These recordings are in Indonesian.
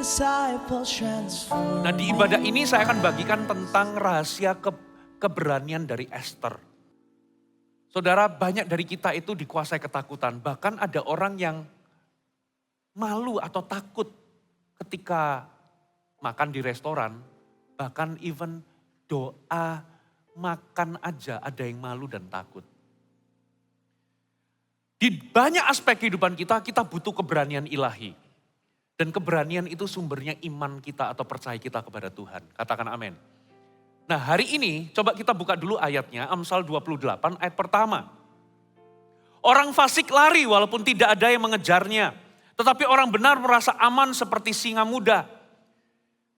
disciples transformed. Nah, di ibadah ini saya akan bagikan tentang rahasia keberanian dari Esther. Saudara, banyak dari kita itu dikuasai ketakutan. Bahkan ada orang yang malu atau takut ketika makan di restoran. Bahkan even doa makan aja ada yang malu dan takut. Di banyak aspek kehidupan kita, kita butuh keberanian ilahi. Dan keberanian itu sumbernya iman kita atau percaya kita kepada Tuhan. Katakan amin. Nah, hari ini coba kita buka dulu ayatnya, Amsal 28 ayat pertama. Orang fasik lari walaupun tidak ada yang mengejarnya. Tetapi orang benar merasa aman seperti singa muda.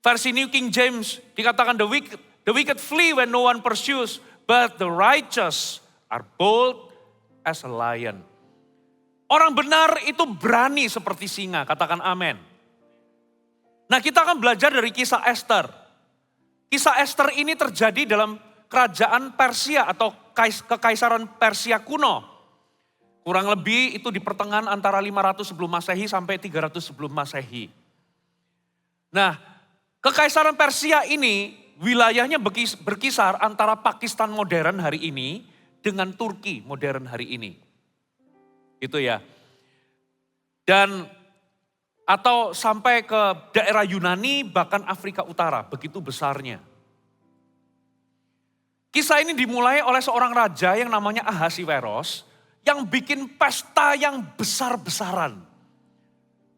Versi New King James dikatakan the wicked flee when no one pursues. But the righteous are bold as a lion. Orang benar itu berani seperti singa, katakan amin. Nah, kita akan belajar dari kisah Esther. Kisah Esther ini terjadi dalam kerajaan Persia atau kekaisaran Persia kuno. Kurang lebih itu di pertengahan antara 500 sebelum Masehi sampai 300 sebelum Masehi. Nah, kekaisaran Persia ini wilayahnya berkisar antara Pakistan modern hari ini dengan Turki modern hari ini. Gitu ya. Dan atau sampai ke daerah Yunani bahkan Afrika Utara, begitu besarnya. Kisah ini dimulai oleh seorang raja yang namanya Ahasiweros yang bikin pesta yang besar-besaran.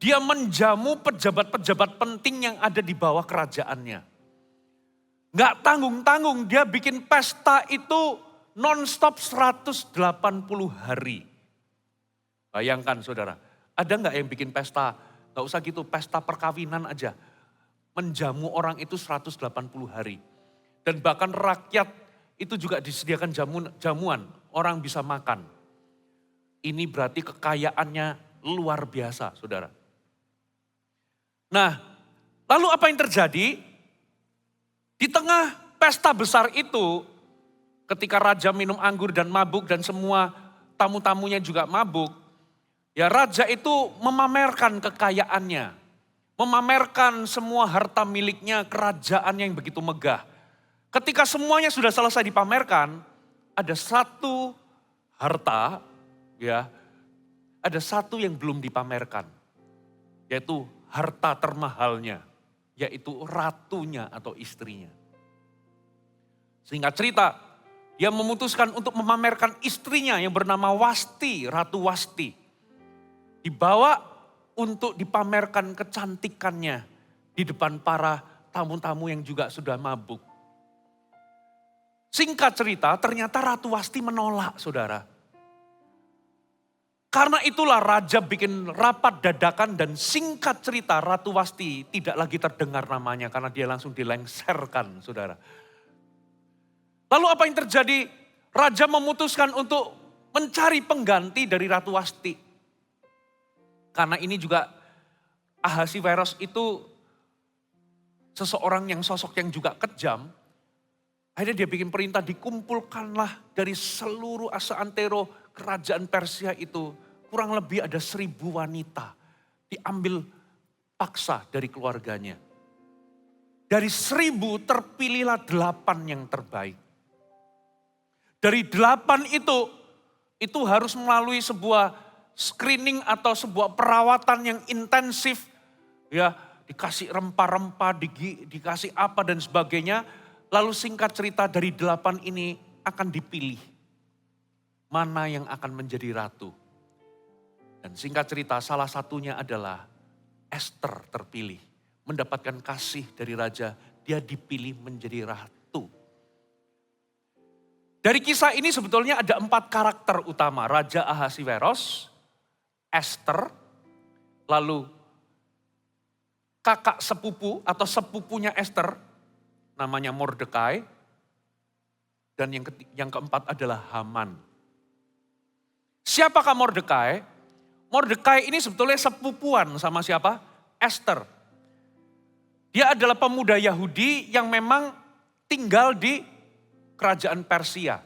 Dia menjamu pejabat-pejabat penting yang ada di bawah kerajaannya. Nggak tanggung-tanggung, dia bikin pesta itu non-stop 180 hari. Bayangkan saudara, ada nggak yang bikin pesta? Gak usah gitu, pesta perkawinan aja. Menjamu orang itu 180 hari. Dan bahkan rakyat itu juga disediakan jamuan, orang bisa makan. Ini berarti kekayaannya luar biasa, saudara. Nah, lalu apa yang terjadi? Di tengah pesta besar itu, ketika raja minum anggur dan mabuk dan semua tamu-tamunya juga mabuk, ya raja itu memamerkan kekayaannya, memamerkan semua harta miliknya, kerajaannya yang begitu megah. Ketika semuanya sudah selesai dipamerkan, ada satu harta, ya, ada satu yang belum dipamerkan, yaitu harta termahalnya, yaitu ratunya atau istrinya. Singkat cerita, dia memutuskan untuk memamerkan istrinya yang bernama Wasti, Ratu Wasti. Dibawa untuk dipamerkan kecantikannya di depan para tamu-tamu yang juga sudah mabuk. Singkat cerita, ternyata Ratu Wasti menolak, saudara. Karena itulah raja bikin rapat dadakan dan singkat cerita Ratu Wasti tidak lagi terdengar namanya karena dia langsung dilengserkan, saudara. Lalu apa yang terjadi? Raja memutuskan untuk mencari pengganti dari Ratu Wasti. Karena ini juga Ahasiweros itu seseorang yang sosok yang juga kejam. Akhirnya dia bikin perintah dikumpulkanlah dari seluruh asa antero kerajaan Persia itu. Kurang lebih ada 1.000 wanita diambil paksa dari keluarganya. Dari 1.000 terpilihlah 8 yang terbaik. Dari 8 itu harus melalui sebuah screening atau sebuah perawatan yang intensif, ya dikasih rempah-rempah, dikasih apa dan sebagainya. Lalu singkat cerita dari 8 ini akan dipilih mana yang akan menjadi ratu. Dan singkat cerita salah satunya adalah Esther terpilih, mendapatkan kasih dari raja, dia dipilih menjadi ratu. Dari kisah ini sebetulnya ada 4 karakter utama, Raja Ahasiweros, Esther, lalu kakak sepupu atau sepupunya Esther namanya Mordekai, dan yang keempat adalah Haman. Siapakah Mordekai? Mordekai ini sebetulnya sepupuan sama siapa? Esther. Dia adalah pemuda Yahudi yang memang tinggal di kerajaan Persia.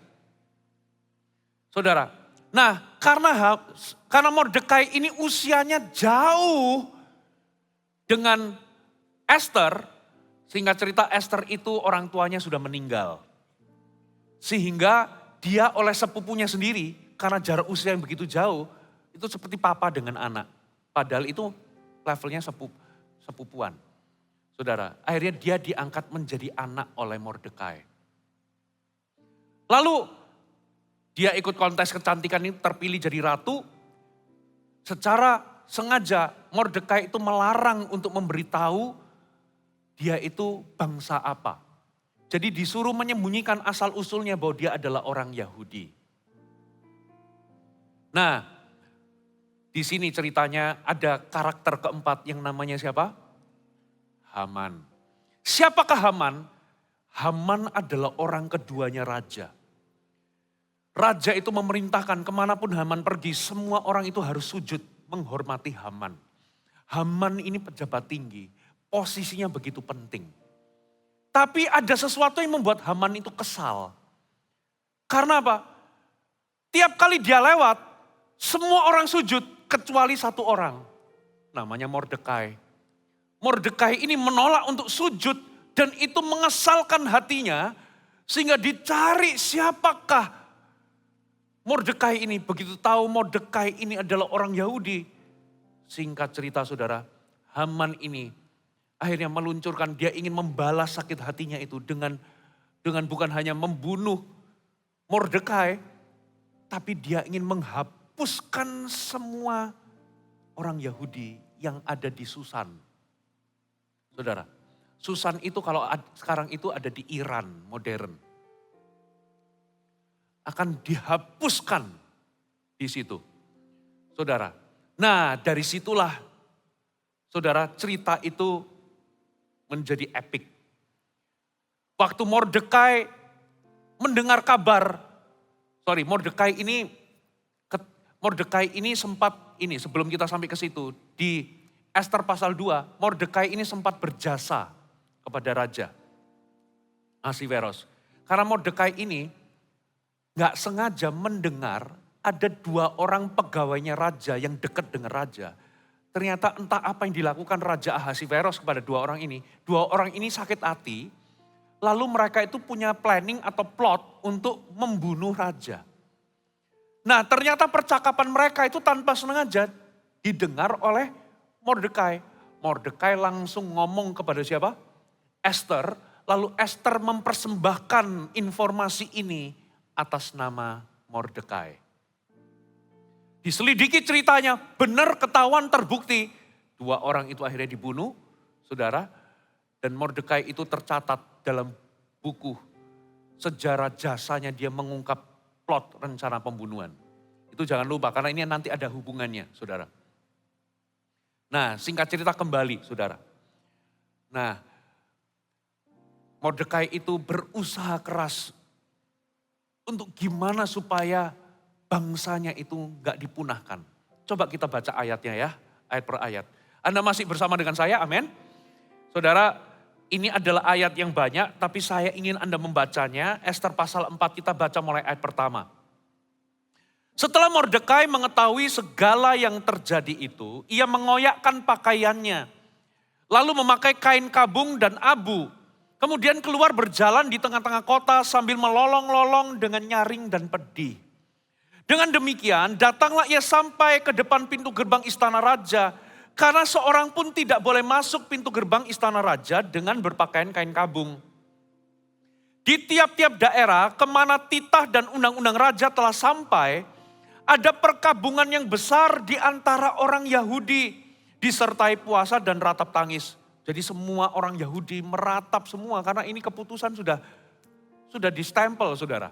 Saudara, nah karena Mordekai ini usianya jauh dengan Esther, singkat cerita Esther itu orang tuanya sudah meninggal. Sehingga dia oleh sepupunya sendiri, karena jarak usia yang begitu jauh, itu seperti papa dengan anak. Padahal itu levelnya sepupuan. Saudara, akhirnya dia diangkat menjadi anak oleh Mordekai. Lalu dia ikut kontes kecantikan ini, terpilih jadi ratu. Secara sengaja Mordekai itu melarang untuk memberitahu dia itu bangsa apa. Jadi disuruh menyembunyikan asal usulnya bahwa dia adalah orang Yahudi. Nah, di sini ceritanya ada karakter keempat yang namanya siapa? Haman. Siapakah Haman? Haman adalah orang keduanya raja. Raja itu memerintahkan kemanapun Haman pergi, semua orang itu harus sujud menghormati Haman. Haman ini pejabat tinggi, posisinya begitu penting. Tapi ada sesuatu yang membuat Haman itu kesal. Karena apa? Tiap kali dia lewat, semua orang sujud kecuali satu orang. Namanya Mordekai. Mordekai ini menolak untuk sujud dan itu mengesalkan hatinya. Sehingga dicari siapakah Mordekai ini. Begitu tahu Mordekai ini adalah orang Yahudi. Singkat cerita saudara, Haman ini akhirnya meluncurkan, dia ingin membalas sakit hatinya itu dengan bukan hanya membunuh Mordekai, tapi dia ingin menghapuskan semua orang Yahudi yang ada di Susan. Saudara, Susan itu kalau sekarang itu ada di Iran modern. Akan dihapuskan di situ. Saudara, nah dari situlah saudara cerita itu menjadi epik. Waktu Mordekai mendengar kabar, Mordekai ini sempat sebelum kita sampai ke situ, di Esther pasal 2, Mordekai ini sempat berjasa kepada Raja Ahasveros. Karena Mordekai ini gak sengaja mendengar ada 2 orang pegawainya raja yang dekat dengan raja. Ternyata entah apa yang dilakukan Raja Ahasveros kepada 2 orang ini. 2 orang ini sakit hati, lalu mereka itu punya planning atau plot untuk membunuh raja. Nah ternyata percakapan mereka itu tanpa sengaja didengar oleh Mordekai. Mordekai langsung ngomong kepada siapa? Esther. Lalu Esther mempersembahkan informasi ini atas nama Mordekai. Diselidiki ceritanya, benar ketahuan terbukti. 2 orang itu akhirnya dibunuh, saudara. Dan Mordekai itu tercatat dalam buku sejarah jasanya dia mengungkap plot rencana pembunuhan. Itu jangan lupa karena ini nanti ada hubungannya, saudara. Nah singkat cerita kembali, saudara. Nah Mordekai itu berusaha keras untuk gimana supaya bangsanya itu gak dipunahkan. Coba kita baca ayatnya ya, ayat per ayat. Anda masih bersama dengan saya, amin. Saudara, ini adalah ayat yang banyak, tapi saya ingin Anda membacanya. Esther pasal 4 kita baca mulai ayat pertama. Setelah Mordekai mengetahui segala yang terjadi itu, ia mengoyakkan pakaiannya. Lalu memakai kain kabung dan abu. Kemudian keluar berjalan di tengah-tengah kota sambil melolong-lolong dengan nyaring dan pedih. Dengan demikian datanglah ia sampai ke depan pintu gerbang istana raja. Karena seorang pun tidak boleh masuk pintu gerbang istana raja dengan berpakaian kain kabung. Di tiap-tiap daerah kemana titah dan undang-undang raja telah sampai, ada perkabungan yang besar di antara orang Yahudi, disertai puasa dan ratap tangis. Jadi semua orang Yahudi meratap semua karena ini keputusan sudah distempel, saudara.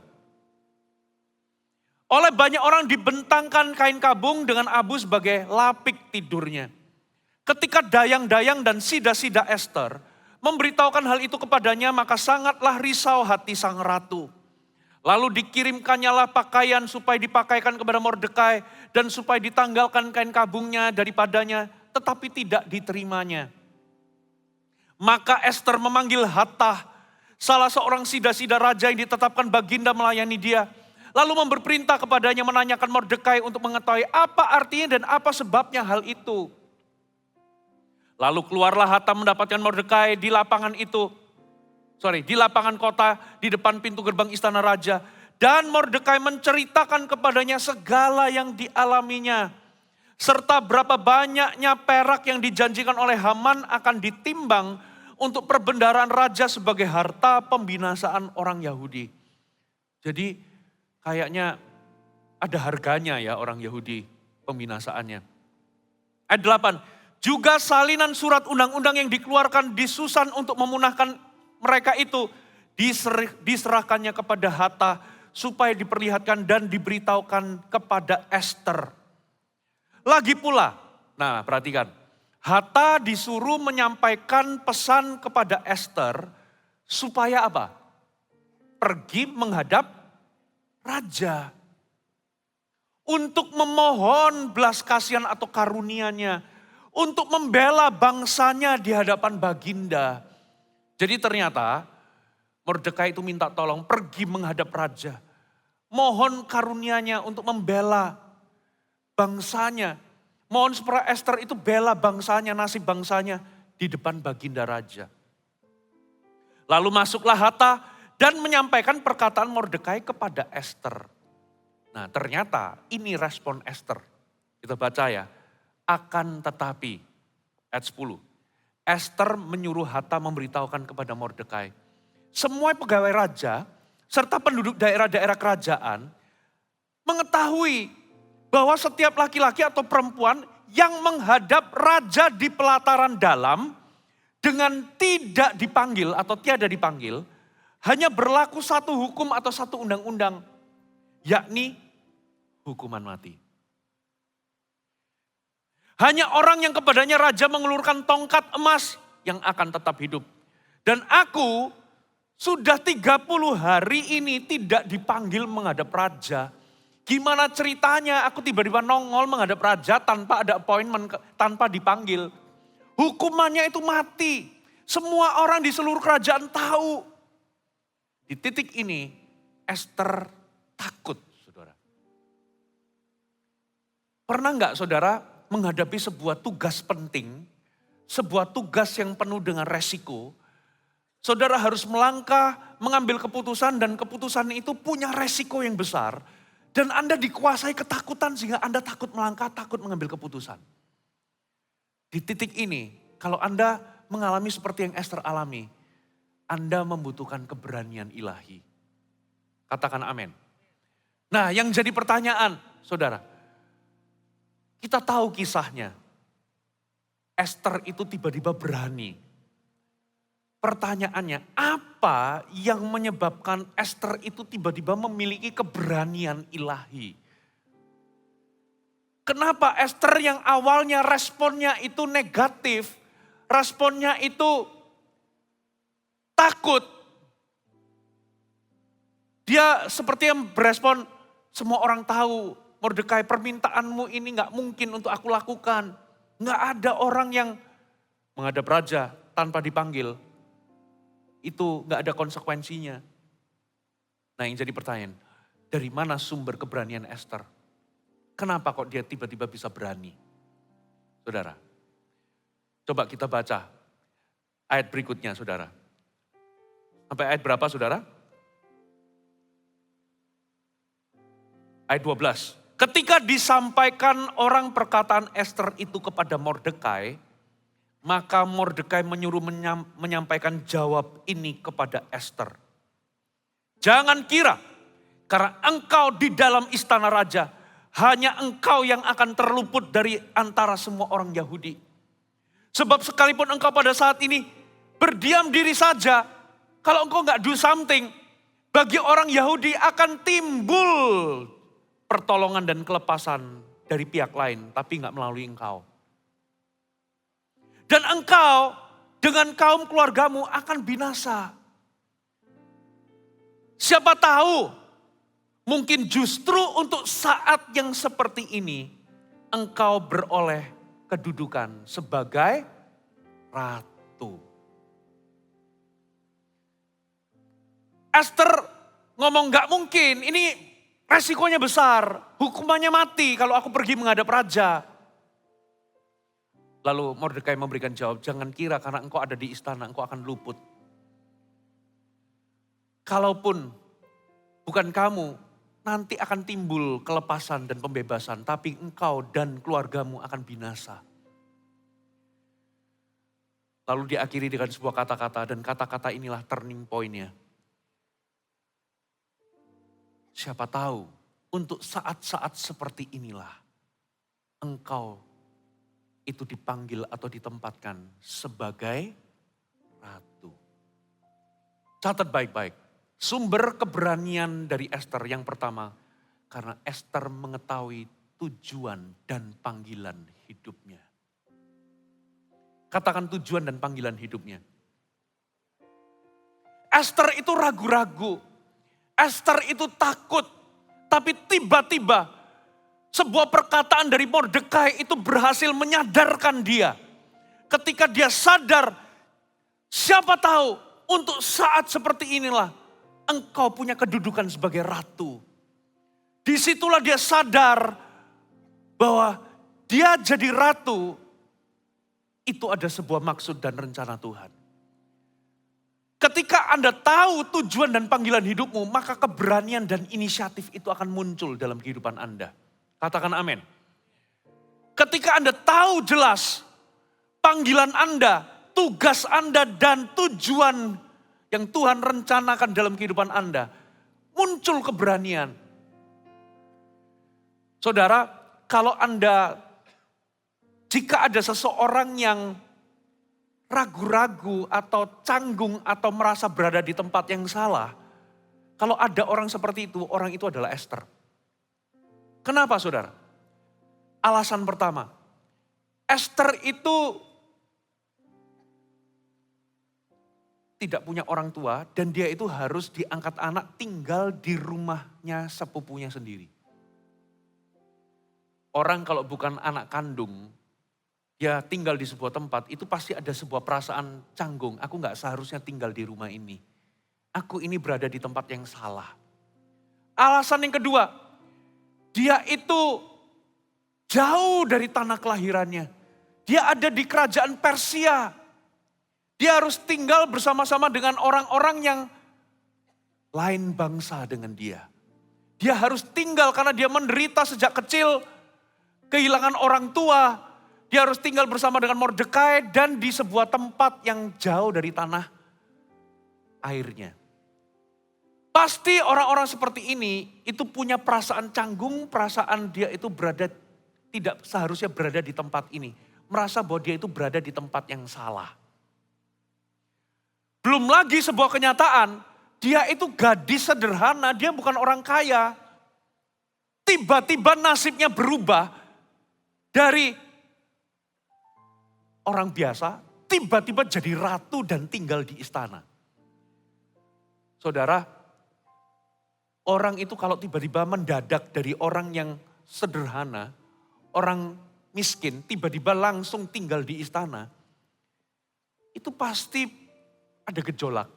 Oleh banyak orang dibentangkan kain kabung dengan abu sebagai lapik tidurnya. Ketika dayang-dayang dan sida-sida Esther memberitahukan hal itu kepadanya, maka sangatlah risau hati sang ratu. Lalu dikirimkannyalah pakaian supaya dipakaikan kepada Mordekai dan supaya ditanggalkan kain kabungnya daripadanya, tetapi tidak diterimanya. Maka Esther memanggil Hattah, salah seorang sida-sida raja yang ditetapkan baginda melayani dia. Lalu berperintah kepadanya menanyakan Mordekai untuk mengetahui apa artinya dan apa sebabnya hal itu. Lalu keluarlah Hatam mendapatkan Mordekai di lapangan di lapangan kota di depan pintu gerbang istana raja. Dan Mordekai menceritakan kepadanya segala yang dialaminya. Serta berapa banyaknya perak yang dijanjikan oleh Haman akan ditimbang untuk perbendaharaan raja sebagai harta pembinasaan orang Yahudi. Jadi kayaknya ada harganya ya orang Yahudi pembinasaannya. Ayat 8. Juga salinan surat undang-undang yang dikeluarkan di Susan untuk memunahkan mereka itu diserahkannya kepada Hatta supaya diperlihatkan dan diberitahukan kepada Ester. Lagi pula, nah perhatikan, Hatta disuruh menyampaikan pesan kepada Ester supaya apa? Pergi menghadap raja. Untuk memohon belas kasihan atau karunia-Nya. Untuk membela bangsanya di hadapan baginda. Jadi ternyata Mordekai itu minta tolong pergi menghadap raja. Mohon karunia-Nya untuk membela bangsanya. Mohon supaya Ester itu bela bangsanya, nasib bangsanya di depan baginda raja. Lalu masuklah Hatta dan menyampaikan perkataan Mordekai kepada Ester. Nah ternyata ini respon Ester. Kita baca ya. Akan tetapi, ayat 10. Ester menyuruh Hatta memberitahukan kepada Mordekai. Semua pegawai raja serta penduduk daerah-daerah kerajaan mengetahui bahwa setiap laki-laki atau perempuan yang menghadap raja di pelataran dalam dengan tidak dipanggil atau tiada dipanggil, hanya berlaku satu hukum atau satu undang-undang, yakni hukuman mati. Hanya orang yang kepadanya raja mengelurkan tongkat emas yang akan tetap hidup. Dan aku sudah 30 hari ini tidak dipanggil menghadap raja. Gimana ceritanya aku tiba-tiba nongol menghadap raja tanpa ada appointment, tanpa dipanggil. Hukumannya itu mati. Semua orang di seluruh kerajaan tahu. Di titik ini Ester takut, saudara. Pernah enggak saudara menghadapi sebuah tugas penting, sebuah tugas yang penuh dengan resiko, saudara harus melangkah, mengambil keputusan dan keputusan itu punya resiko yang besar. Dan Anda dikuasai ketakutan sehingga Anda takut melangkah, takut mengambil keputusan. Di titik ini, kalau Anda mengalami seperti yang Ester alami, Anda membutuhkan keberanian ilahi. Katakan amin. Nah yang jadi pertanyaan, saudara, kita tahu kisahnya. Ester itu tiba-tiba berani. Pertanyaannya, apa yang menyebabkan Ester itu tiba-tiba memiliki keberanian ilahi? Kenapa Ester yang awalnya responnya itu negatif, responnya itu takut. Dia seperti yang berespon, semua orang tahu, Mordekai permintaanmu ini gak mungkin untuk aku lakukan. Gak ada orang yang menghadap raja tanpa dipanggil. Itu gak ada konsekuensinya. Nah yang jadi pertanyaan, dari mana sumber keberanian Ester? Kenapa kok dia tiba-tiba bisa berani? Saudara, coba kita baca ayat berikutnya saudara. Sampai ayat berapa saudara? Ayat 12. Ketika disampaikan orang perkataan Ester itu kepada Mordekai, maka Mordekai menyuruh menyampaikan jawab ini kepada Ester. Jangan kira, karena engkau di dalam istana raja, hanya engkau yang akan terluput dari antara semua orang Yahudi. Sebab sekalipun engkau pada saat ini berdiam diri saja, kalau engkau gak do something, bagi orang Yahudi akan timbul pertolongan dan kelepasan dari pihak lain, tapi gak melalui engkau. Dan engkau dengan kaum keluargamu akan binasa. Siapa tahu, mungkin justru untuk saat yang seperti ini, engkau beroleh kedudukan sebagai ratu. Ester ngomong gak mungkin, ini resikonya besar, hukumannya mati kalau aku pergi menghadap raja. Lalu Mordekai memberikan jawab, jangan kira karena engkau ada di istana, engkau akan luput. Kalaupun bukan kamu, nanti akan timbul kelepasan dan pembebasan, tapi engkau dan keluargamu akan binasa. Lalu diakhiri dengan sebuah kata-kata, dan kata-kata inilah turning point-nya. Siapa tahu untuk saat-saat seperti inilah engkau itu dipanggil atau ditempatkan sebagai ratu. Catat baik-baik. Sumber keberanian dari Ester yang pertama, karena Ester mengetahui tujuan dan panggilan hidupnya. Katakan tujuan dan panggilan hidupnya. Ester itu ragu-ragu. Ester itu takut. Tapi tiba-tiba sebuah perkataan dari Mordekai itu berhasil menyadarkan dia. Ketika dia sadar, siapa tahu untuk saat seperti inilah engkau punya kedudukan sebagai ratu. Disitulah dia sadar bahwa dia jadi ratu, itu ada sebuah maksud dan rencana Tuhan. Ketika Anda tahu tujuan dan panggilan hidupmu, maka keberanian dan inisiatif itu akan muncul dalam kehidupan Anda. Katakan amin. Ketika Anda tahu jelas panggilan Anda, tugas Anda dan tujuan yang Tuhan rencanakan dalam kehidupan Anda, muncul keberanian. Saudara, kalau jika ada seseorang yang ragu-ragu atau canggung atau merasa berada di tempat yang salah, kalau ada orang seperti itu, orang itu adalah Ester. Kenapa saudara? Alasan pertama, Ester itu tidak punya orang tua dan dia itu harus diangkat anak tinggal di rumahnya sepupunya sendiri. Orang kalau bukan anak kandung, dia tinggal di sebuah tempat, itu pasti ada sebuah perasaan canggung. Aku gak seharusnya tinggal di rumah ini. Aku ini berada di tempat yang salah. Alasan yang kedua, dia itu jauh dari tanah kelahirannya. Dia ada di kerajaan Persia. Dia harus tinggal bersama-sama dengan orang-orang yang lain bangsa dengan dia. Dia harus tinggal karena dia menderita sejak kecil, kehilangan orang tua. Dia harus tinggal bersama dengan Mordekai dan di sebuah tempat yang jauh dari tanah airnya. Pasti orang-orang seperti ini itu punya perasaan canggung, perasaan dia itu tidak seharusnya berada di tempat ini. Merasa bahwa dia itu berada di tempat yang salah. Belum lagi sebuah kenyataan, dia itu gadis sederhana, dia bukan orang kaya. Tiba-tiba nasibnya berubah dari orang biasa, tiba-tiba jadi ratu dan tinggal di istana. Saudara, orang itu kalau tiba-tiba mendadak dari orang yang sederhana, orang miskin, tiba-tiba langsung tinggal di istana, itu pasti ada gejolak.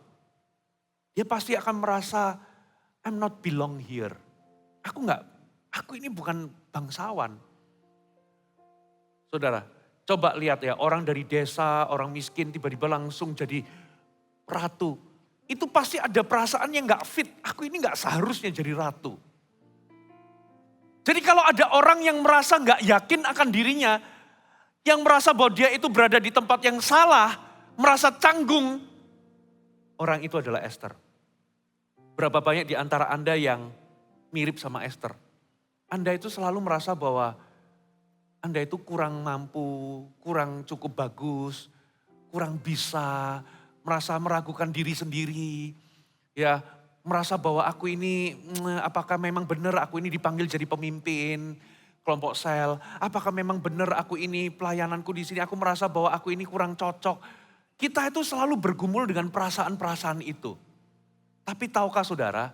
Dia pasti akan merasa, I'm not belong here. Aku ini bukan bangsawan. Saudara, coba lihat ya, orang dari desa, orang miskin tiba-tiba langsung jadi ratu. Itu pasti ada perasaan yang gak fit. Aku ini gak seharusnya jadi ratu. Jadi kalau ada orang yang merasa gak yakin akan dirinya, yang merasa bahwa dia itu berada di tempat yang salah, merasa canggung, orang itu adalah Ester. Berapa banyak di antara Anda yang mirip sama Ester? Anda itu selalu merasa bahwa Anda itu kurang mampu, kurang cukup bagus, kurang bisa, merasa meragukan diri sendiri. Ya, merasa bahwa aku ini, apakah memang benar aku ini dipanggil jadi pemimpin kelompok sel? Apakah memang benar aku ini pelayananku di sini? Aku merasa bahwa aku ini kurang cocok. Kita itu selalu bergumul dengan perasaan-perasaan itu. Tapi tahukah saudara,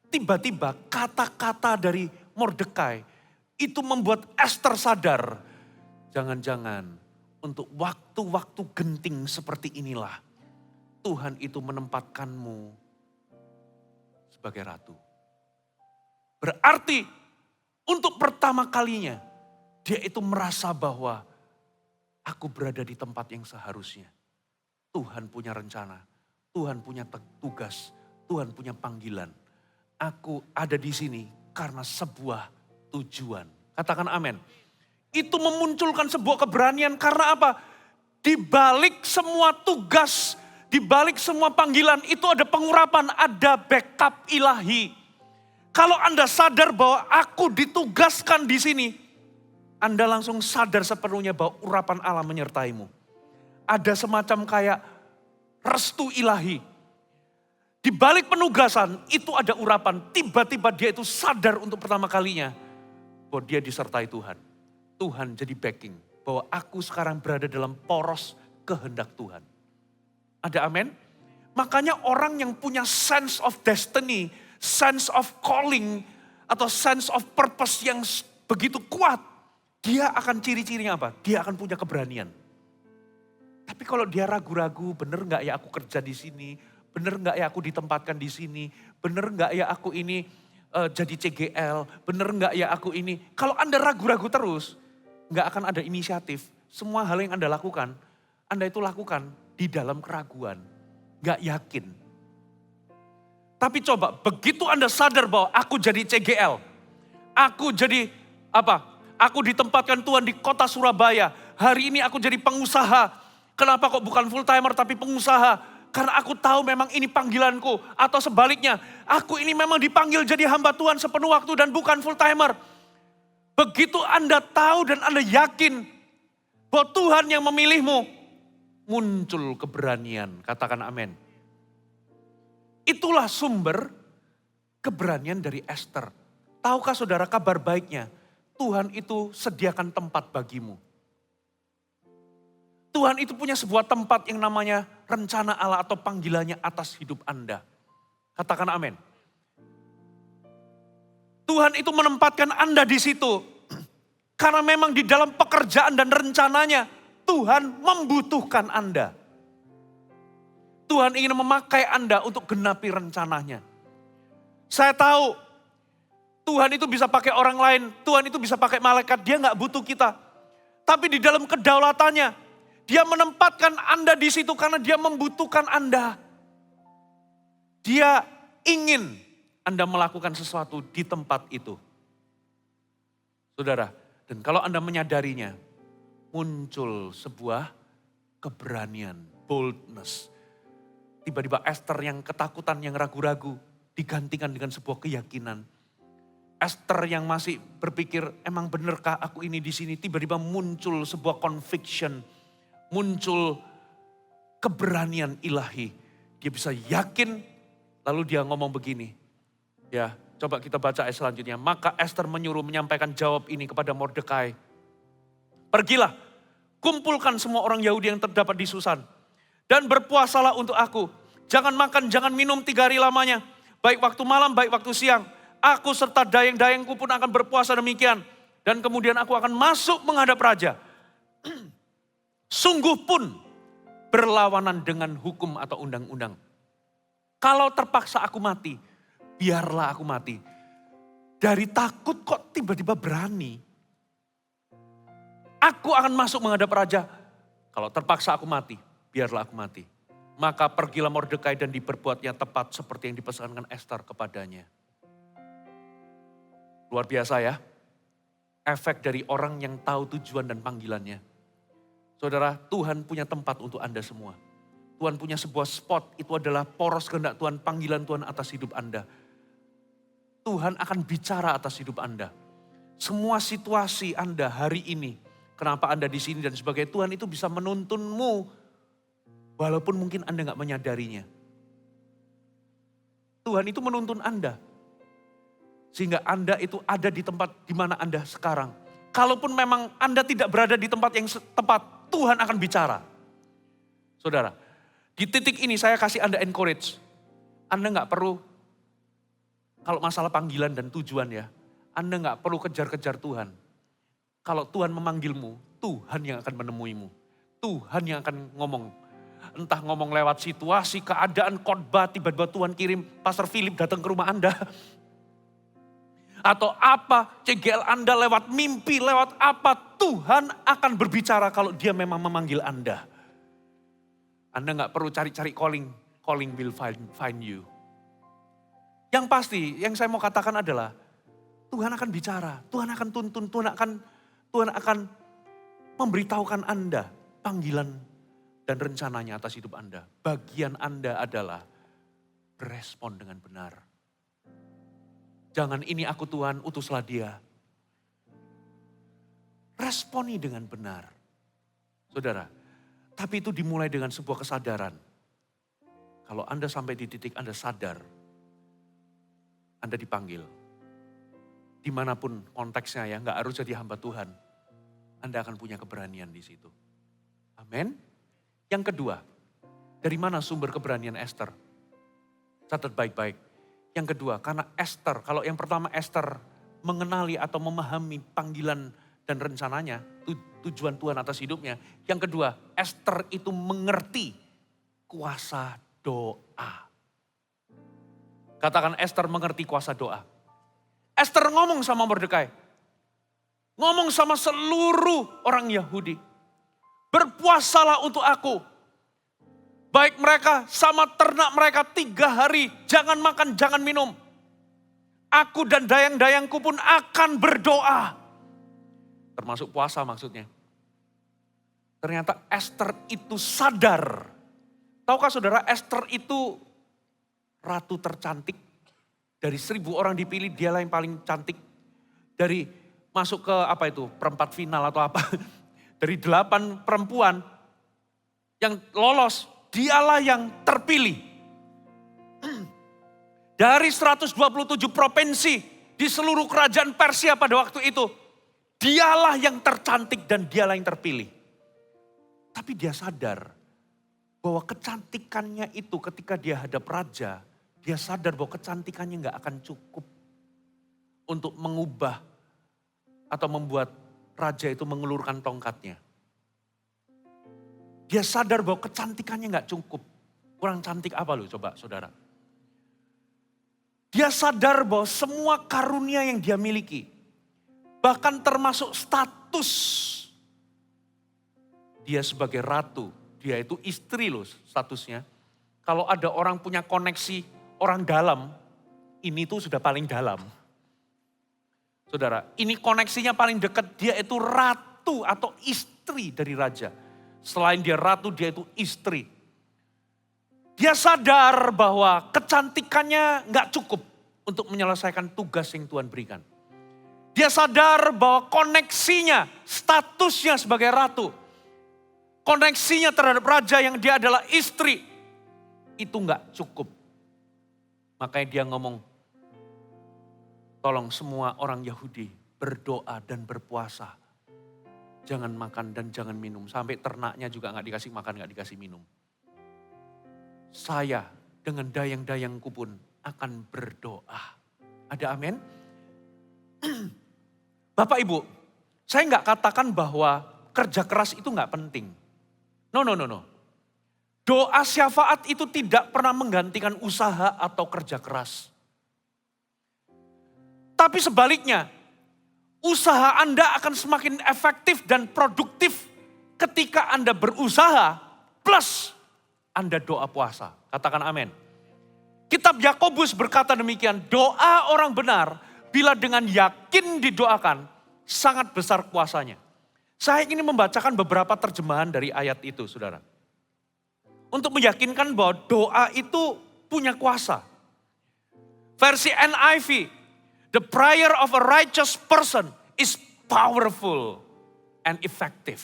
tiba-tiba kata-kata dari Mordekai itu membuat Ester sadar, jangan-jangan untuk waktu-waktu genting seperti inilah Tuhan itu menempatkanmu sebagai ratu. Berarti untuk pertama kalinya dia itu merasa bahwa Aku berada di tempat yang seharusnya. Tuhan punya rencana, Tuhan punya tugas, Tuhan punya panggilan. Aku ada di sini karena sebuah tujuan. Katakan amin. Itu memunculkan sebuah keberanian karena apa? Di balik semua tugas, di balik semua panggilan itu ada pengurapan, ada backup ilahi. Kalau Anda sadar bahwa aku ditugaskan di sini, Anda langsung sadar sepenuhnya bahwa urapan Allah menyertaimu. Ada semacam kayak restu ilahi. Di balik penugasan itu ada urapan. Tiba-tiba dia itu sadar untuk pertama kalinya bahwa dia disertai Tuhan. Tuhan jadi backing bahwa aku sekarang berada dalam poros kehendak Tuhan. Ada amin? Makanya orang yang punya sense of destiny, sense of calling, atau sense of purpose yang begitu kuat, dia akan ciri-cirinya apa? Dia akan punya keberanian. Tapi kalau dia ragu-ragu, bener gak ya aku kerja di sini? Bener gak ya aku ditempatkan di sini? Bener gak ya aku ini jadi CGL? Bener gak ya aku ini? Kalau Anda ragu-ragu terus, gak akan ada inisiatif. Semua hal yang Anda lakukan, Anda itu lakukan di dalam keraguan. Gak yakin. Tapi coba, begitu Anda sadar bahwa aku jadi CGL. Aku jadi apa? Aku ditempatkan Tuhan di kota Surabaya. Hari ini aku jadi pengusaha. Kenapa kok bukan full timer tapi pengusaha? Karena aku tahu memang ini panggilanku. Atau sebaliknya, aku ini memang dipanggil jadi hamba Tuhan sepenuh waktu dan bukan full timer. Begitu Anda tahu dan Anda yakin bahwa Tuhan yang memilihmu, muncul keberanian. Katakan amin. Itulah sumber keberanian dari Esther. Tahukah saudara kabar baiknya? Tuhan itu sediakan tempat bagimu. Tuhan itu punya sebuah tempat yang namanya rencana Allah atau panggilannya atas hidup Anda. Katakan amin. Tuhan itu menempatkan Anda di situ. Karena memang di dalam pekerjaan dan rencananya Tuhan membutuhkan Anda. Tuhan ingin memakai Anda untuk genapi rencananya. Saya tahu Tuhan itu bisa pakai orang lain, Tuhan itu bisa pakai malaikat, dia gak butuh kita. Tapi di dalam kedaulatannya, dia menempatkan Anda di situ karena dia membutuhkan Anda. Dia ingin Anda melakukan sesuatu di tempat itu. Saudara, dan kalau Anda menyadarinya, muncul sebuah keberanian, boldness. Tiba-tiba Esther yang ketakutan, yang ragu-ragu, digantikan dengan sebuah keyakinan. Esther yang masih berpikir, emang benerkah aku ini di sini? Tiba-tiba muncul sebuah conviction, muncul keberanian ilahi. Dia bisa yakin, lalu dia ngomong begini. Ya, coba kita baca ayat selanjutnya. Maka Esther menyuruh menyampaikan jawab ini kepada Mordekai. Pergilah, kumpulkan semua orang Yahudi yang terdapat di Susan. Dan berpuasalah untuk aku. Jangan makan, jangan minum 3 hari lamanya. Baik waktu malam, baik waktu siang. Aku serta dayang-dayangku pun akan berpuasa demikian. Dan kemudian aku akan masuk menghadap raja. Sungguh pun berlawanan dengan hukum atau undang-undang. Kalau terpaksa aku mati, biarlah aku mati. Dari takut kok tiba-tiba berani. Aku akan masuk menghadap raja. Kalau terpaksa aku mati, biarlah aku mati. Maka pergilah Mordekai dan diperbuatnya tepat seperti yang dipesankan Esther kepadanya. Luar biasa ya. Efek dari orang yang tahu tujuan dan panggilannya. Saudara, Tuhan punya tempat untuk Anda semua. Tuhan punya sebuah spot, itu adalah poros kehendak Tuhan, panggilan Tuhan atas hidup Anda. Tuhan akan bicara atas hidup Anda. Semua situasi Anda hari ini, kenapa Anda di sini dan sebagainya, Tuhan itu bisa menuntunmu. Walaupun mungkin Anda gak menyadarinya. Tuhan itu menuntun Anda. Sehingga Anda itu ada di tempat di mana Anda sekarang. Kalaupun memang Anda tidak berada di tempat yang tepat, Tuhan akan bicara. Saudara, di titik ini saya kasih Anda encourage. Anda gak perlu, kalau masalah panggilan dan tujuan ya, Anda gak perlu kejar-kejar Tuhan. Kalau Tuhan memanggilmu, Tuhan yang akan menemuimu. Tuhan yang akan ngomong. Entah ngomong lewat situasi, keadaan, khotbah, tiba-tiba Tuhan kirim Pastor Philip datang ke rumah Anda. atau apa, CGL Anda lewat mimpi, lewat apa, Tuhan akan berbicara kalau dia memang memanggil Anda. Anda nggak perlu cari-cari calling will find you. Yang pasti, yang saya mau katakan adalah, Tuhan akan bicara, Tuhan akan tuntun, Tuhan akan memberitahukan Anda panggilan dan rencananya atas hidup Anda. Bagian Anda adalah berespon dengan benar. Jangan ini aku Tuhan, utuslah dia. Responi dengan benar. Saudara, tapi itu dimulai dengan sebuah kesadaran. Kalau Anda sampai di titik Anda sadar, Anda dipanggil. Dimanapun konteksnya ya, nggak harus jadi hamba Tuhan. Anda akan punya keberanian di situ. Amin. Yang kedua, dari mana sumber keberanian Esther? Catat baik-baik. Yang kedua, karena Esther, kalau yang pertama Esther mengenali atau memahami panggilan dan rencananya, tujuan Tuhan atas hidupnya. Yang kedua, Esther itu mengerti kuasa doa. Katakan Esther mengerti kuasa doa. Esther ngomong sama Mordekai. Ngomong sama seluruh orang Yahudi. Berpuasalah untuk aku. Baik mereka sama ternak mereka 3 hari. Jangan makan, jangan minum. Aku dan dayang-dayangku pun akan berdoa. Termasuk puasa maksudnya. Ternyata Esther itu sadar. Tahukah saudara, Esther itu ratu tercantik. Dari 1000 orang dipilih, dialah yang paling cantik. Dari masuk ke perempat final atau apa. Dari 8 perempuan yang lolos. Dialah yang terpilih. Dari 127 provinsi di seluruh kerajaan Persia pada waktu itu. Dialah yang tercantik dan dialah yang terpilih. Tapi dia sadar bahwa kecantikannya itu ketika dia hadap raja. Dia sadar bahwa kecantikannya gak akan cukup untuk mengubah atau membuat raja itu mengulurkan tongkatnya. Dia sadar bahwa kecantikannya gak cukup. Kurang cantik apa loh coba saudara. Dia sadar bahwa semua karunia yang dia miliki. Bahkan termasuk status. Dia sebagai ratu. Dia itu istri loh statusnya. Kalau ada orang punya koneksi orang dalam. Ini tuh sudah paling dalam. Saudara, ini koneksinya paling dekat. Dia itu ratu atau istri dari raja. Selain dia ratu, dia itu istri. Dia sadar bahwa kecantikannya gak cukup untuk menyelesaikan tugas yang Tuhan berikan. Dia sadar bahwa koneksinya, statusnya sebagai ratu, koneksinya terhadap raja yang dia adalah istri, itu gak cukup. Makanya dia ngomong, tolong semua orang Yahudi berdoa dan berpuasa. Jangan makan dan jangan minum. Sampai ternaknya juga gak dikasih makan, gak dikasih minum. Saya dengan dayang-dayangku pun akan berdoa. Ada amin? Bapak Ibu, saya gak katakan bahwa kerja keras itu gak penting. No. Doa syafaat itu tidak pernah menggantikan usaha atau kerja keras. Tapi sebaliknya, usaha Anda akan semakin efektif dan produktif ketika Anda berusaha plus Anda doa puasa. Katakan amin. Kitab Yakobus berkata demikian, doa orang benar bila dengan yakin didoakan sangat besar kuasanya. Saya ingin membacakan beberapa terjemahan dari ayat itu saudara. Untuk meyakinkan bahwa doa itu punya kuasa. Versi NIV. The prayer of a righteous person is powerful and effective.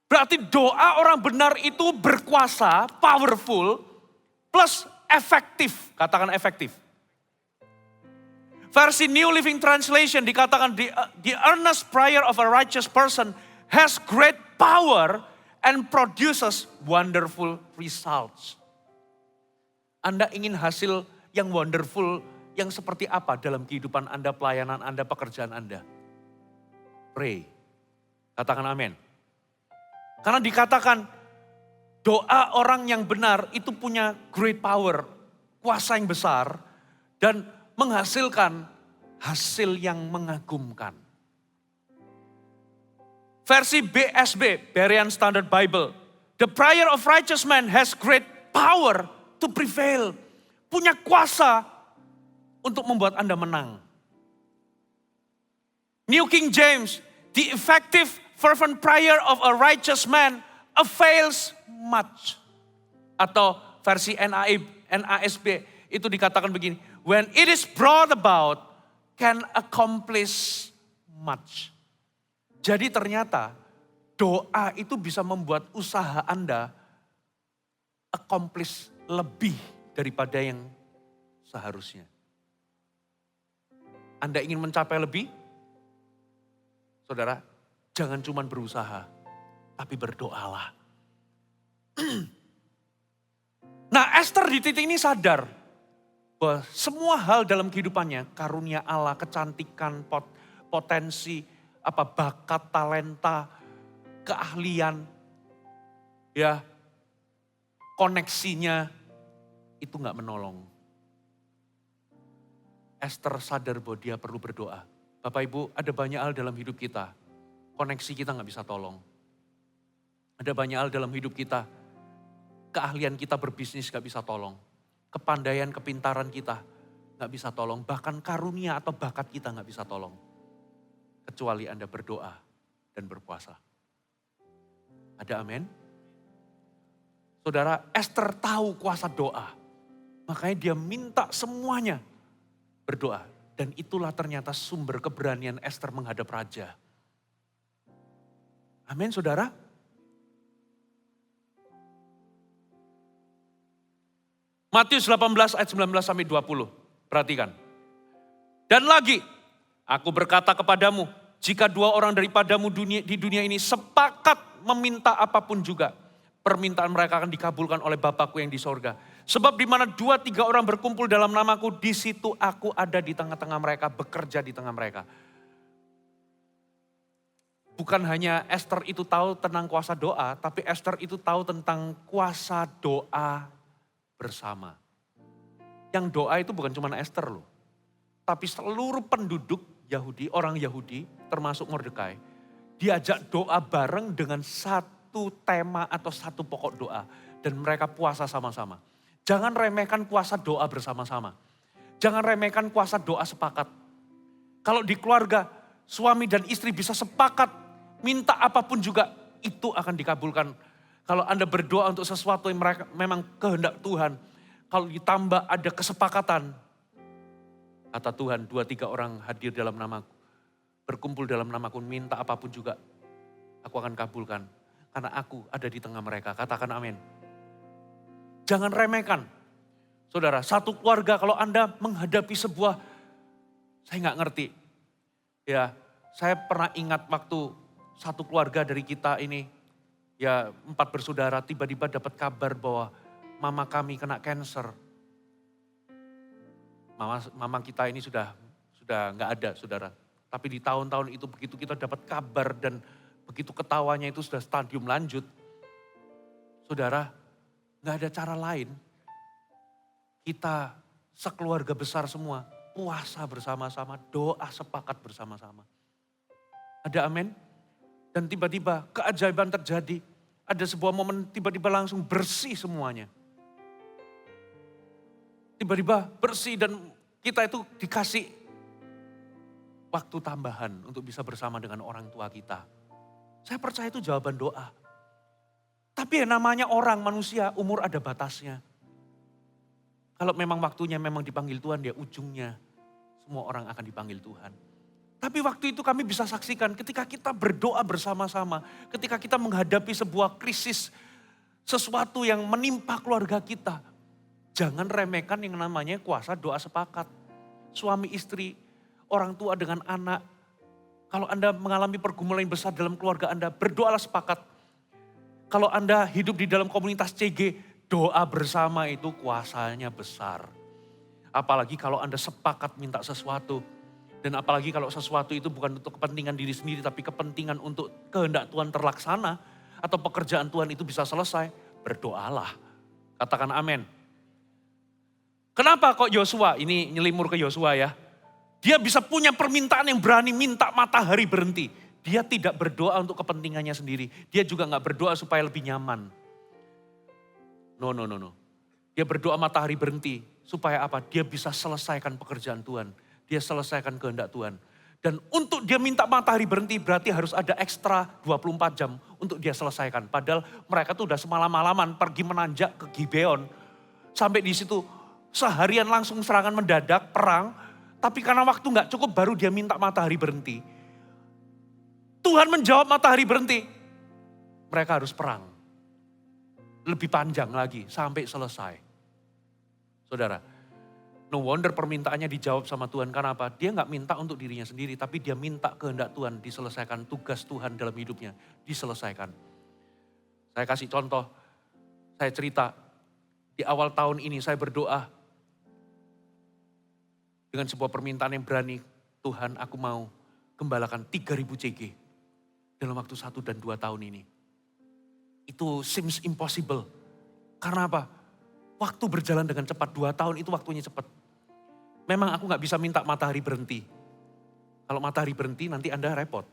Berarti doa orang benar itu berkuasa, powerful, plus efektif. Katakan efektif. Versi New Living Translation dikatakan the earnest prayer of a righteous person has great power and produces wonderful results. Anda ingin hasil yang wonderful, yang seperti apa dalam kehidupan Anda, pelayanan Anda, pekerjaan Anda? Pray. Katakan amin. Karena dikatakan doa orang yang benar itu punya great power, kuasa yang besar dan menghasilkan hasil yang mengagumkan. Versi BSB, Berean Standard Bible. The prayer of righteous man has great power to prevail. Punya kuasa untuk membuat Anda menang. New King James, the effective fervent prayer of a righteous man avails much. Atau versi NASB itu dikatakan begini, when it is brought about can accomplish much. Jadi ternyata doa itu bisa membuat usaha Anda accomplish lebih daripada yang seharusnya. Anda ingin mencapai lebih? Saudara, jangan cuma berusaha, tapi berdoalah. Nah, Esther di titik ini sadar bahwa semua hal dalam kehidupannya, karunia Allah, kecantikan, potensi, bakat, talenta, keahlian, ya, koneksinya itu nggak menolong. Esther sadar bahwa dia perlu berdoa. Bapak Ibu, ada banyak hal dalam hidup kita, koneksi kita nggak bisa tolong. Ada banyak hal dalam hidup kita, keahlian kita berbisnis nggak bisa tolong. Kepandaian, kepintaran kita nggak bisa tolong. Bahkan karunia atau bakat kita nggak bisa tolong. Kecuali Anda berdoa dan berpuasa. Ada amin? Saudara, Esther tahu kuasa doa. Makanya dia minta semuanya berdoa. Dan itulah ternyata sumber keberanian Esther menghadap raja. Amin, saudara? Matius 18 ayat 19 sampai 20. Perhatikan. Dan lagi, aku berkata kepadamu, jika dua orang daripadamu di dunia ini sepakat meminta apapun juga, permintaan mereka akan dikabulkan oleh Bapakku yang di sorga. Sebab di mana 2-3 orang berkumpul dalam namaku, di situ aku ada di tengah-tengah mereka, bekerja di tengah mereka. Bukan hanya Esther itu tahu tentang kuasa doa, tapi Esther itu tahu tentang kuasa doa bersama. Yang doa itu bukan cuma Esther loh. Tapi seluruh penduduk Yahudi, orang Yahudi, termasuk Mordekai, diajak doa bareng dengan satu tema atau satu pokok doa. Dan mereka puasa sama-sama. Jangan remehkan kuasa doa bersama-sama. Jangan remehkan kuasa doa sepakat. Kalau di keluarga, suami dan istri bisa sepakat, minta apapun juga, itu akan dikabulkan. Kalau Anda berdoa untuk sesuatu yang mereka memang kehendak Tuhan, kalau ditambah ada kesepakatan, kata Tuhan, 2-3 orang hadir dalam namaku, berkumpul dalam namaku, minta apapun juga, aku akan kabulkan. Karena aku ada di tengah mereka, katakan amin. Jangan remehkan. Saudara, satu keluarga kalau Anda menghadapi sebuah, saya nggak ngerti. Ya, saya pernah ingat waktu satu keluarga dari kita ini, ya 4 bersaudara tiba-tiba dapat kabar bahwa mama kami kena cancer. Mama kita ini sudah nggak ada, saudara. Tapi di tahun-tahun itu begitu kita dapat kabar dan begitu ketawanya itu sudah stadium lanjut. Saudara, nggak ada cara lain. Kita sekeluarga besar semua puasa bersama-sama, doa sepakat bersama-sama. Ada amin? Dan tiba-tiba keajaiban terjadi. Ada sebuah momen tiba-tiba langsung bersih semuanya. Tiba-tiba bersih dan kita itu dikasih waktu tambahan untuk bisa bersama dengan orang tua kita. Saya percaya itu jawaban doa. Tapi ya namanya orang, manusia, umur ada batasnya. Kalau memang waktunya memang dipanggil Tuhan, ya ujungnya semua orang akan dipanggil Tuhan. Tapi waktu itu kami bisa saksikan ketika kita berdoa bersama-sama, ketika kita menghadapi sebuah krisis, sesuatu yang menimpa keluarga kita. Jangan remehkan yang namanya kuasa doa sepakat. Suami istri, orang tua dengan anak. Kalau Anda mengalami pergumulan yang besar dalam keluarga Anda, berdoalah sepakat. Kalau Anda hidup di dalam komunitas CG, doa bersama itu kuasanya besar. Apalagi kalau Anda sepakat minta sesuatu. Dan apalagi kalau sesuatu itu bukan untuk kepentingan diri sendiri, tapi kepentingan untuk kehendak Tuhan terlaksana. Atau pekerjaan Tuhan itu bisa selesai, berdoalah. Katakan amin. Kenapa kok Yosua, ini nyelimur ke Yosua ya. Dia bisa punya permintaan yang berani minta matahari berhenti. Dia tidak berdoa untuk kepentingannya sendiri. Dia juga gak berdoa supaya lebih nyaman. No. Dia berdoa matahari berhenti. Supaya apa? Dia bisa selesaikan pekerjaan Tuhan. Dia selesaikan kehendak Tuhan. Dan untuk dia minta matahari berhenti berarti harus ada ekstra 24 jam untuk dia selesaikan. Padahal mereka tuh udah semalam-malaman pergi menanjak ke Gibeon. Sampai di situ seharian langsung serangan mendadak, perang. Tapi karena waktu gak cukup baru dia minta matahari berhenti. Tuhan menjawab matahari berhenti. Mereka harus perang. Lebih panjang lagi sampai selesai. Saudara, no wonder permintaannya dijawab sama Tuhan. Karena apa? Dia gak minta untuk dirinya sendiri. Tapi dia minta kehendak Tuhan diselesaikan. Tugas Tuhan dalam hidupnya diselesaikan. Saya kasih contoh. Saya cerita. Di awal tahun ini saya berdoa. Dengan sebuah permintaan yang berani, Tuhan aku mau gembalakan 3.000 CG dalam waktu 1 dan 2 tahun ini. Itu seems impossible. Karena apa? Waktu berjalan dengan cepat, 2 tahun itu waktunya cepat. Memang aku gak bisa minta matahari berhenti. Kalau matahari berhenti nanti Anda repot.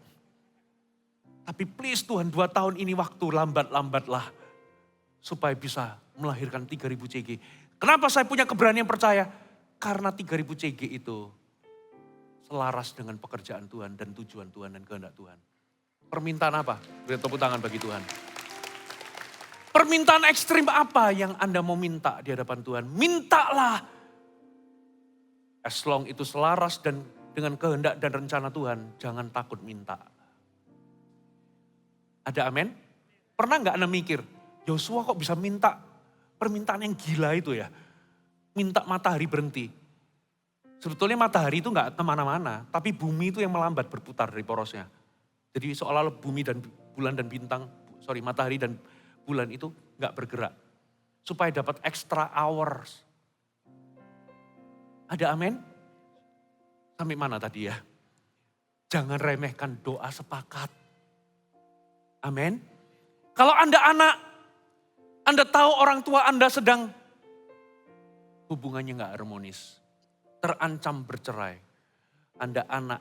Tapi please Tuhan 2 tahun ini waktu lambat-lambatlah. Supaya bisa melahirkan 3.000 CG. Kenapa saya punya keberanian percaya? Karena 3.000 CG itu selaras dengan pekerjaan Tuhan dan tujuan Tuhan dan kehendak Tuhan. Permintaan apa? Beri tepuk tangan bagi Tuhan. Permintaan ekstrim apa yang Anda mau minta di hadapan Tuhan? Mintalah. As long itu selaras dan dengan kehendak dan rencana Tuhan, jangan takut minta. Ada amin? Pernah gak Anda mikir, Yosua kok bisa minta permintaan yang gila itu ya? Minta matahari berhenti. Sebetulnya matahari itu gak kemana-mana, tapi bumi itu yang melambat berputar dari porosnya. Jadi seolah-olah bumi dan bulan dan bintang, matahari dan bulan itu gak bergerak. Supaya dapat extra hours. Ada amin? Sampai mana tadi ya? Jangan remehkan doa sepakat. Amin. Kalau Anda anak, Anda tahu orang tua Anda sedang hubungannya gak harmonis, terancam bercerai. Anda anak,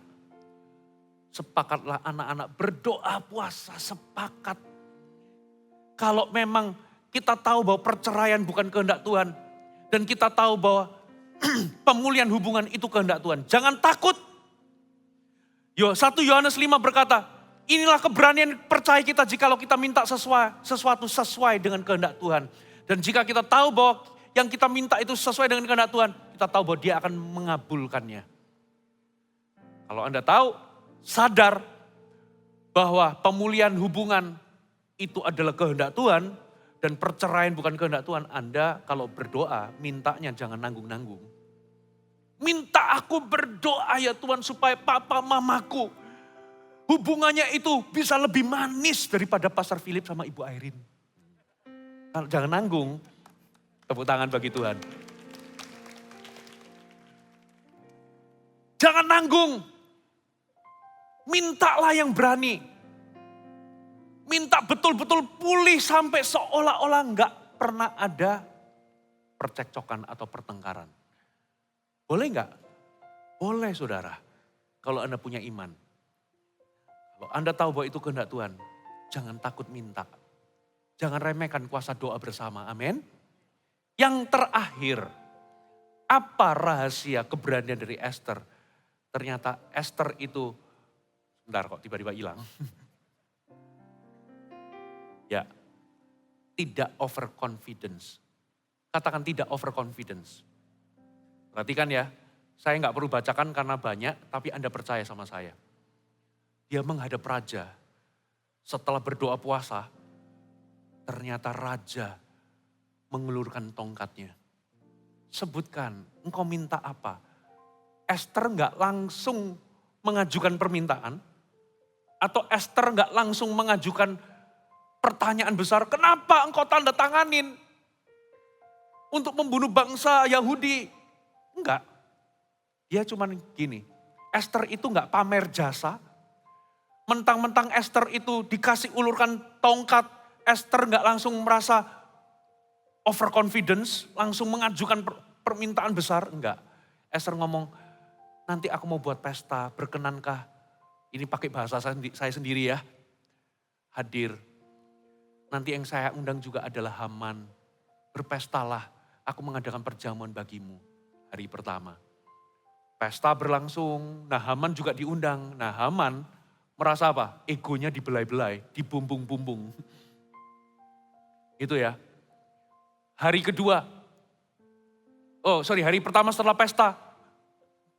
sepakatlah anak-anak berdoa puasa sepakat. Kalau memang kita tahu bahwa perceraian bukan kehendak Tuhan. Dan kita tahu bahwa pemulihan hubungan itu kehendak Tuhan. Jangan takut. 1 Yohanes 5 berkata, inilah keberanian percaya kita jikalau kita minta sesuatu sesuai dengan kehendak Tuhan. Dan jika kita tahu bahwa yang kita minta itu sesuai dengan kehendak Tuhan, kita tahu bahwa dia akan mengabulkannya. Kalau Anda tahu, sadar bahwa pemulihan hubungan itu adalah kehendak Tuhan dan perceraian bukan kehendak Tuhan, Anda kalau berdoa, mintanya jangan nanggung-nanggung. Minta aku berdoa ya Tuhan supaya papa mamaku hubungannya itu bisa lebih manis daripada Pastor Philip sama Ibu Airin. Jangan nanggung. Tepuk tangan bagi Tuhan. Jangan nanggung. Mintalah yang berani. Minta betul-betul pulih sampai seolah-olah enggak pernah ada percekcokan atau pertengkaran. Boleh enggak? Boleh saudara. Kalau Anda punya iman. Kalau Anda tahu bahwa itu kehendak Tuhan. Jangan takut minta. Jangan remehkan kuasa doa bersama. Amin. Yang terakhir, apa rahasia keberanian dari Esther? Ternyata Esther itu, sebentar kok tiba-tiba hilang. Ya, tidak overconfidence. Katakan tidak overconfidence. Perhatikan ya, saya nggak perlu bacakan karena banyak, tapi Anda percaya sama saya. Dia menghadap raja, setelah berdoa puasa, ternyata raja mengelurkan tongkatnya. Sebutkan, engkau minta apa? Esther nggak langsung mengajukan permintaan, atau Esther nggak langsung mengajukan pertanyaan besar, kenapa engkau tanda tanganin untuk membunuh bangsa Yahudi? Enggak. Dia cuman gini, Esther itu nggak pamer jasa, mentang-mentang Esther itu dikasih ulurkan tongkat, Esther nggak langsung merasa overconfidence, langsung mengajukan permintaan besar, enggak. Esther ngomong, nanti aku mau buat pesta, berkenankah? Ini pakai bahasa saya sendiri ya. Hadir. Nanti yang saya undang juga adalah Haman. Berpestalah, aku mengadakan perjamuan bagimu hari pertama. Pesta berlangsung, nah Haman juga diundang. Nah Haman merasa apa? Egonya dibelai-belai, dibumbung-bumbung. Gitu ya. Hari kedua, hari pertama setelah pesta,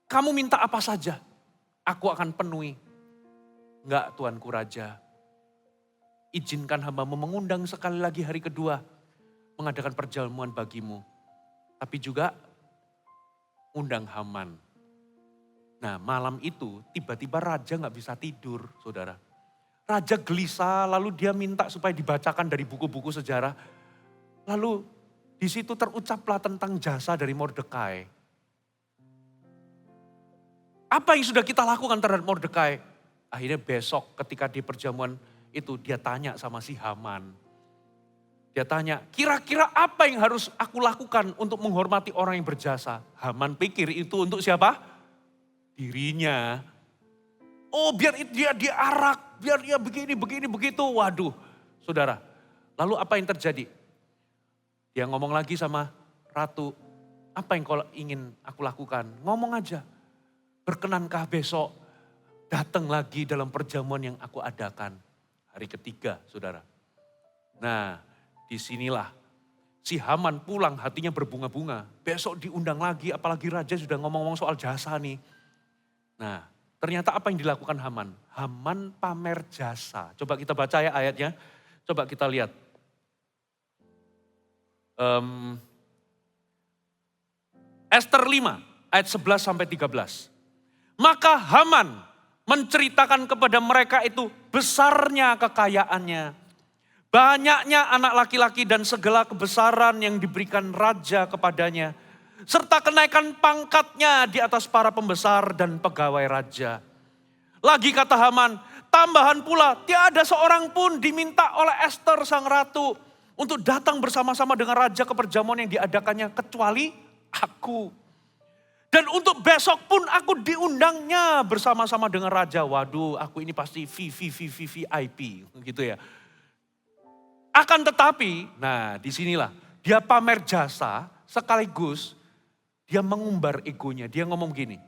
kamu minta apa saja, aku akan penuhi. Enggak Tuanku Raja, izinkan hamba mengundang sekali lagi hari kedua, mengadakan perjamuan bagimu. Tapi juga undang Haman. Nah malam itu tiba-tiba raja gak bisa tidur saudara. Raja gelisah lalu dia minta supaya dibacakan dari buku-buku sejarah. Lalu di situ terucaplah tentang jasa dari Mordekai. Apa yang sudah kita lakukan terhadap Mordekai? Akhirnya besok ketika di perjamuan itu dia tanya sama si Haman. Dia tanya, kira-kira apa yang harus aku lakukan untuk menghormati orang yang berjasa? Haman pikir itu untuk siapa? Dirinya. Oh biar dia diarak, biar dia begini, begitu. Waduh saudara. Lalu apa yang terjadi? Dia ngomong lagi sama ratu, apa yang kau ingin aku lakukan? Ngomong aja. Berkenankah besok datang lagi dalam perjamuan yang aku adakan? Hari ketiga saudara. Nah disinilah si Haman pulang hatinya berbunga-bunga. Besok diundang lagi, apalagi raja sudah ngomong-ngomong soal jasa nih. Nah ternyata apa yang dilakukan Haman? Haman pamer jasa. Coba kita baca ya ayatnya. Coba kita lihat. Ester 5 ayat 11 sampai 13. Maka Haman menceritakan kepada mereka itu besarnya kekayaannya. Banyaknya anak laki-laki dan segala kebesaran yang diberikan raja kepadanya. Serta kenaikan pangkatnya di atas para pembesar dan pegawai raja. Lagi kata Haman, tambahan pula tiada seorang pun diminta oleh Ester sang ratu untuk datang bersama-sama dengan raja ke perjamuan yang diadakannya kecuali aku. Dan untuk besok pun aku diundangnya bersama-sama dengan raja. Waduh, aku ini pasti VIP gitu ya. Akan tetapi, nah disinilah dia pamer jasa sekaligus dia mengumbar egonya. Dia ngomong gini,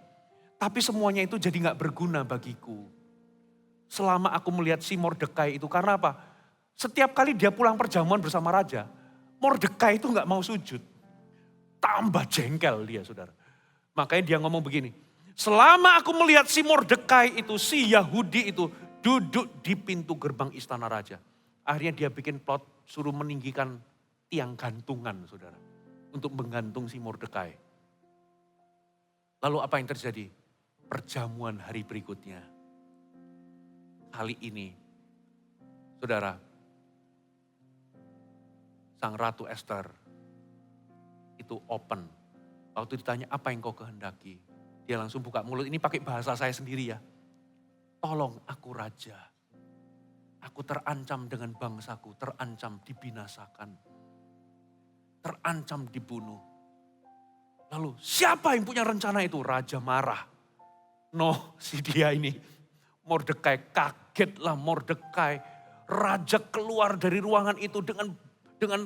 tapi semuanya itu jadi gak berguna bagiku. Selama aku melihat si Mordekai itu, karena apa? Setiap kali dia pulang perjamuan bersama raja, Mordekai itu gak mau sujud. Tambah jengkel dia saudara. Makanya dia ngomong begini, selama aku melihat si Mordekai itu, si Yahudi itu duduk di pintu gerbang istana raja. Akhirnya dia bikin plot suruh meninggikan tiang gantungan saudara. Untuk menggantung si Mordekai. Lalu apa yang terjadi? Perjamuan hari berikutnya. Kali ini, saudara, sang Ratu Ester itu open. Waktu ditanya apa yang kau kehendaki, dia langsung buka mulut. Ini pakai bahasa saya sendiri ya. Tolong aku raja. Aku terancam dengan bangsaku, terancam dibinasakan. Terancam dibunuh. Lalu siapa yang punya rencana itu? Raja marah. No, si dia ini. Mordekai, kagetlah Mordekai. Raja keluar dari ruangan itu dengan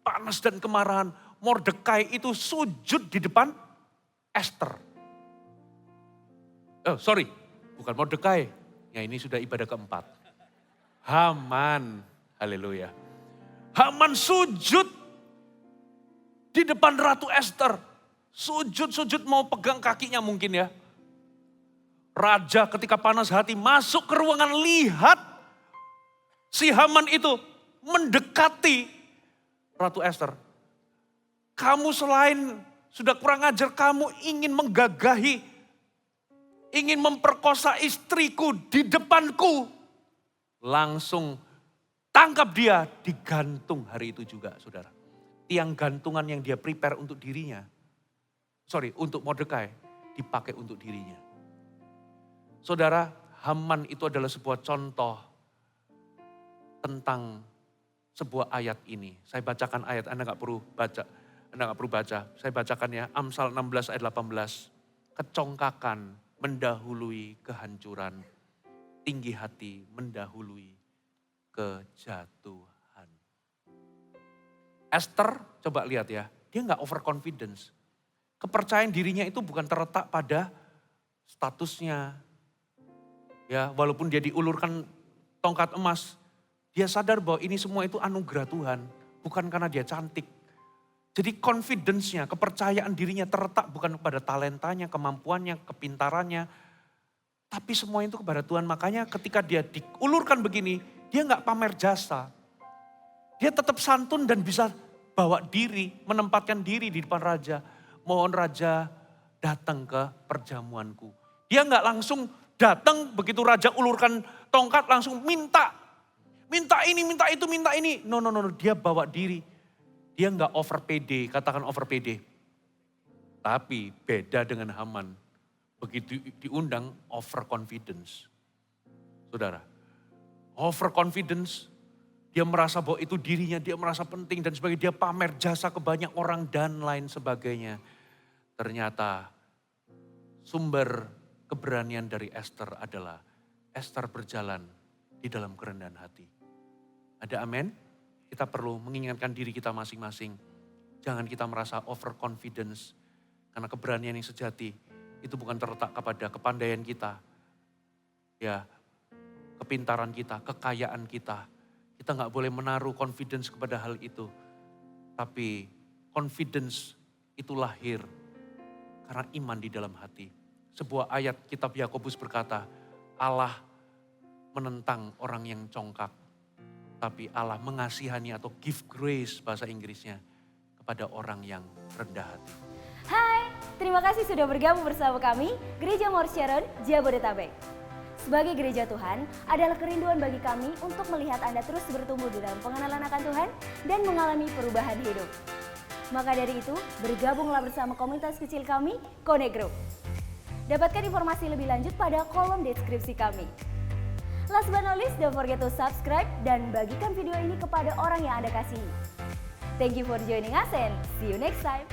panas dan kemarahan. Mordekai itu sujud di depan Ester. Bukan Mordekai. Ya ini sudah ibadah keempat. Haman, haleluya. Haman sujud di depan Ratu Ester. Sujud mau pegang kakinya mungkin ya. Raja ketika panas hati masuk ke ruangan, lihat si Haman itu mendekati Ratu Ester. Kamu selain sudah kurang ajar, kamu ingin menggagahi, ingin memperkosa istriku di depanku. Langsung tangkap dia, digantung hari itu juga saudara. Tiang gantungan yang dia prepare untuk dirinya. Untuk Mordekai dipakai untuk dirinya. Saudara, Haman itu adalah sebuah contoh tentang sebuah ayat ini. Saya bacakan ayat, Anda gak perlu baca. Saya bacakan ya, Amsal 16 ayat 18. kecongkakan mendahului kehancuran, tinggi hati mendahului kejatuhan. Esther, coba lihat ya, dia nggak overconfidence. Kepercayaan dirinya itu bukan terletak pada statusnya. Ya, walaupun dia diulurkan tongkat emas, dia sadar bahwa ini semua itu anugerah Tuhan, bukan karena dia cantik. Jadi confidence-nya, kepercayaan dirinya terletak bukan kepada talentanya, kemampuannya, kepintarannya, tapi semua itu kepada Tuhan. Makanya ketika dia diulurkan begini, dia nggak pamer jasa. Dia tetap santun dan bisa bawa diri, menempatkan diri di depan raja. Mohon raja datang ke perjamuanku. Dia nggak langsung datang begitu raja ulurkan tongkat langsung minta. Minta ini, minta itu, minta ini. No. Dia bawa diri. Dia nggak over PD, katakan over PD. Tapi beda dengan Haman. Begitu diundang over confidence. Saudara, over confidence, dia merasa bahwa itu dirinya, dia merasa penting dan sebagainya. Dia pamer jasa ke banyak orang dan lain sebagainya. Ternyata sumber keberanian dari Esther adalah Esther berjalan di dalam kerendahan hati. Ada amin? Kita perlu mengingatkan diri kita masing-masing. Jangan kita merasa overconfidence. Karena keberanian yang sejati itu bukan terletak kepada kepandaian kita. Ya, kepintaran kita, kekayaan kita. Kita gak boleh menaruh confidence kepada hal itu. Tapi confidence itu lahir karena iman di dalam hati. Sebuah ayat kitab Yakobus berkata, Allah menentang orang yang congkak. Tapi Allah mengasihani atau give grace bahasa Inggrisnya kepada orang yang rendah hati. Hai, terima kasih sudah bergabung bersama kami, Gereja Mount Sharon, Jabodetabek. Sebagai gereja Tuhan, adalah kerinduan bagi kami untuk melihat Anda terus bertumbuh di dalam pengenalan akan Tuhan dan mengalami perubahan hidup. Maka dari itu, bergabunglah bersama komunitas kecil kami, Connect Group. Dapatkan informasi lebih lanjut pada kolom deskripsi kami. Last but not least, don't forget to subscribe dan bagikan video ini kepada orang yang Anda kasihi. Thank you for joining us and see you next time.